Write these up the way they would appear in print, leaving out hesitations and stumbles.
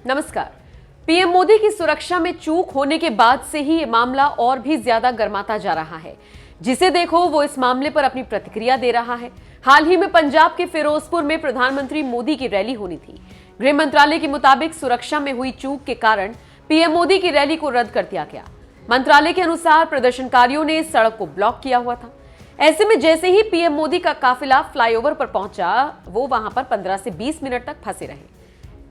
नमस्कार। पीएम मोदी की सुरक्षा में चूक होने के बाद से ही ये मामला और भी ज्यादा गर्माता जा रहा है। जिसे देखो वो इस मामले पर अपनी प्रतिक्रिया दे रहा है। हाल ही में पंजाब के फिरोजपुर में प्रधानमंत्री मोदी की रैली होनी थी। गृह मंत्रालय के मुताबिक सुरक्षा में हुई चूक के कारण पीएम मोदी की रैली को रद्द कर दिया गया। मंत्रालय के अनुसार प्रदर्शनकारियों ने सड़क को ब्लॉक किया हुआ था। ऐसे में जैसे ही पीएम मोदी का काफिला फ्लाईओवर पर पहुंचा, वो वहां पर 15 से 20 मिनट तक फंसे रहे।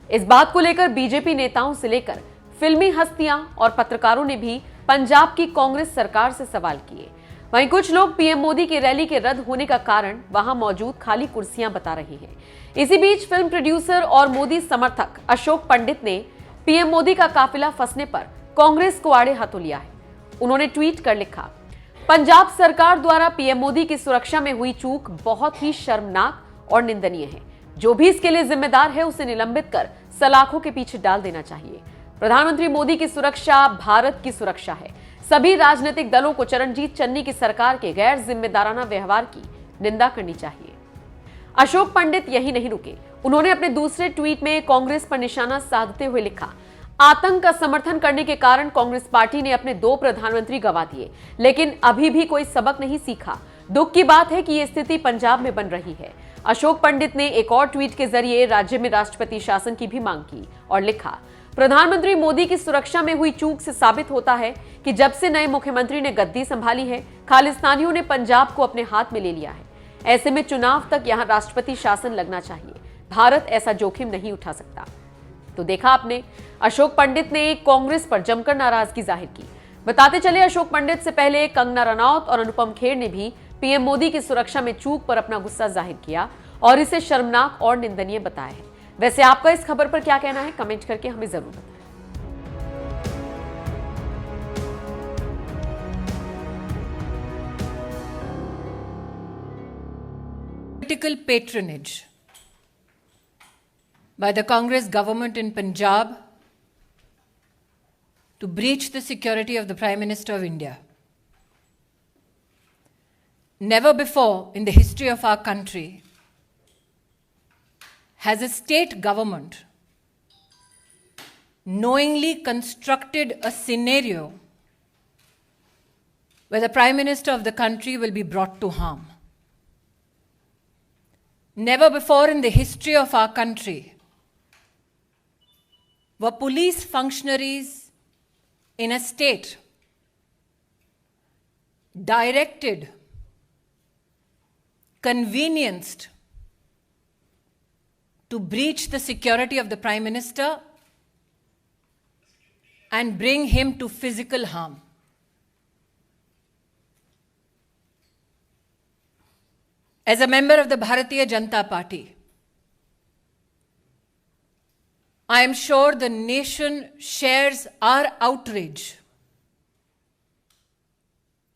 इस बात को लेकर बीजेपी नेताओं से लेकर फिल्मी हस्तियां और पत्रकारों ने भी पंजाब की कांग्रेस सरकार से सवाल किए। वहीं कुछ लोग पीएम मोदी की रैली के रद्द होने का कारण वहां मौजूद खाली कुर्सियां बता रहे हैं। इसी बीच फिल्म प्रोड्यूसर और मोदी समर्थक अशोक पंडित ने पीएम मोदी का काफिला फंसने पर कांग्रेस को आड़े हाथों लिया है। उन्होंने ट्वीट कर लिखा, पंजाब सरकार द्वारा पीएम मोदी की सुरक्षा में हुई चूक बहुत ही शर्मनाक और निंदनीय है। जो भी इसके लिए जिम्मेदार है उसे निलंबित कर सलाखों के पीछे डाल देना चाहिए। प्रधानमंत्री मोदी की सुरक्षा भारत की सुरक्षा है। सभी राजनीतिक दलों को चरणजीत चन्नी की सरकार के गैर जिम्मेदाराना व्यवहार की निंदा करनी चाहिए। अशोक पंडित यही नहीं रुके। उन्होंने अपने दूसरे ट्वीट में कांग्रेस पर निशाना साधते हुए लिखा, आतंक का समर्थन करने के कारण कांग्रेस पार्टी ने अपने 2 प्रधानमंत्री गंवा दिए, लेकिन अभी भी कोई सबक नहीं सीखा। दुख की बात है कि यह स्थिति पंजाब में बन रही है। अशोक पंडित ने एक और ट्वीट के जरिए राज्य में राष्ट्रपति शासन की भी मांग की और लिखा, प्रधानमंत्री मोदी की सुरक्षा में हुई चूक से साबित होता है कि जब से नए मुख्यमंत्री ने गद्दी संभाली है, खालिस्तानियों ने पंजाब को अपने हाथ में ले लिया है। ऐसे में चुनाव तक यहां राष्ट्रपति शासन लगना चाहिए। भारत ऐसा जोखिम नहीं उठा सकता। तो देखा आपने, अशोक पंडित ने कांग्रेस पर जमकर नाराजगी जाहिर की। बताते चले, अशोक पंडित से पहले कंगना रनौत और अनुपम खेर ने भी पीएम मोदी की सुरक्षा में चूक पर अपना गुस्सा जाहिर किया और इसे शर्मनाक और निंदनीय बताया है। वैसे आपका इस खबर पर क्या कहना है, कमेंट करके हमें जरूर बताएं। Political patronage by the Congress government in Punjab to breach the security of the Prime Minister of India. Never before in the history of our country has a state government knowingly constructed a scenario where the Prime Minister of the country will be brought to harm. Never before in the history of our country were police functionaries in a state directed, convenienced to breach the security of the Prime Minister and bring him to physical harm. As a member of the Bharatiya Janata Party, I am sure the nation shares our outrage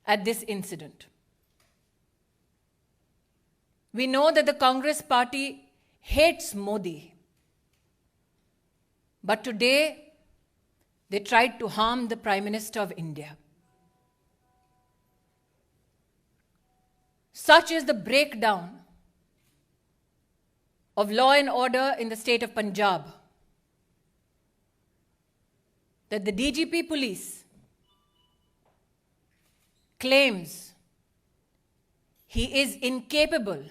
at this incident. We know that the Congress party hates Modi, but today they tried to harm the Prime Minister of India. Such is the breakdown of law and order in the state of Punjab that the DGP police claims he is incapable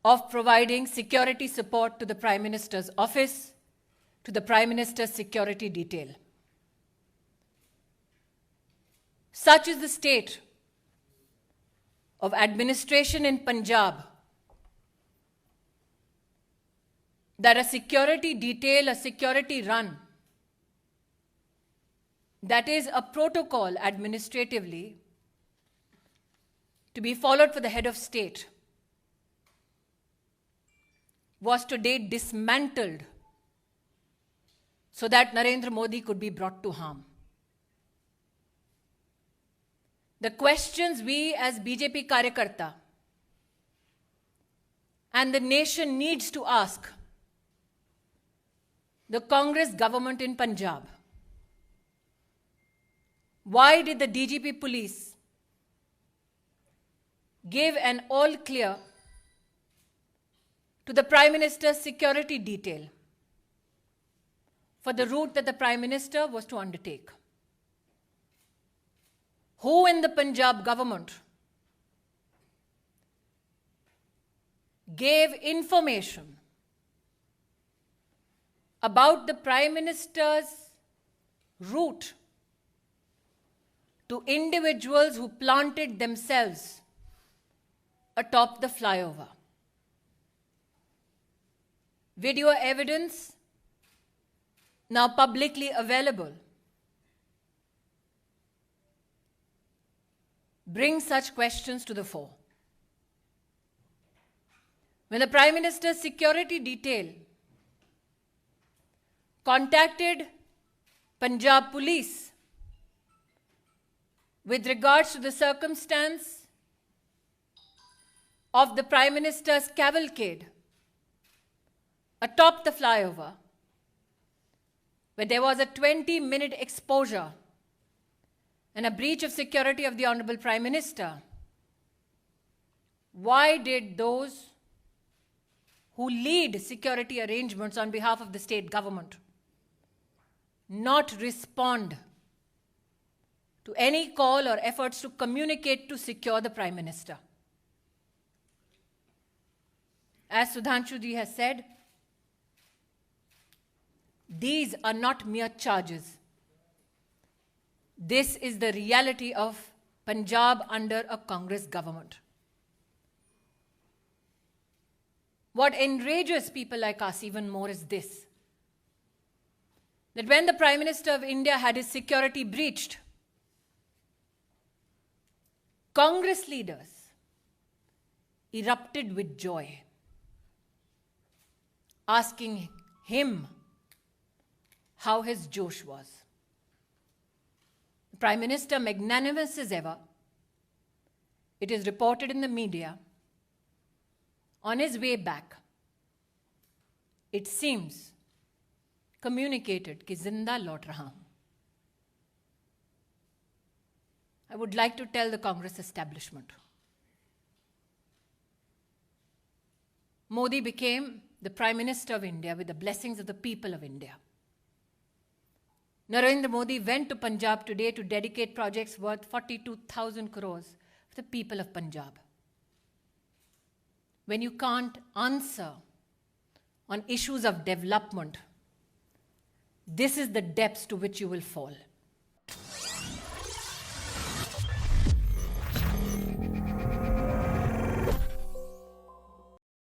of providing security support to the Prime Minister's office, to the Prime Minister's security detail. Such is the state of administration in Punjab that a security detail, a security run, that is a protocol administratively to be followed for the head of state, was today dismantled so that Narendra Modi could be brought to harm. The questions we as BJP Karyakarta and the nation needs to ask the Congress government in Punjab: why did the DGP police give an all clear to the Prime Minister's security detail for the route that the Prime Minister was to undertake. Who in the Punjab government gave information about the Prime Minister's route to individuals who planted themselves atop the flyover? Video evidence now publicly available brings such questions to the fore. When the Prime Minister's security detail contacted Punjab Police with regards to the circumstance of the Prime Minister's cavalcade atop the flyover, where there was a 20-minute exposure and a breach of security of the Honorable Prime Minister, why did those who lead security arrangements on behalf of the state government not respond to any call or efforts to communicate to secure the Prime Minister? As Sudhanshu ji has said, these are not mere charges. This is the reality of Punjab under a Congress government. What enrages people like us even more is this: that when the Prime Minister of India had his security breached, Congress leaders erupted with joy, asking him how his Josh was. The Prime Minister, magnanimous as ever, it is reported in the media, on his way back, it seems, communicated कि जिंदा लौट रहा हूं. I would like to tell the Congress establishment, Modi became the Prime Minister of India with the blessings of the people of India. Narendra Modi went to Punjab today to dedicate projects worth 42,000 crores for the people of Punjab. When you can't answer on issues of development, this is the depths to which you will fall.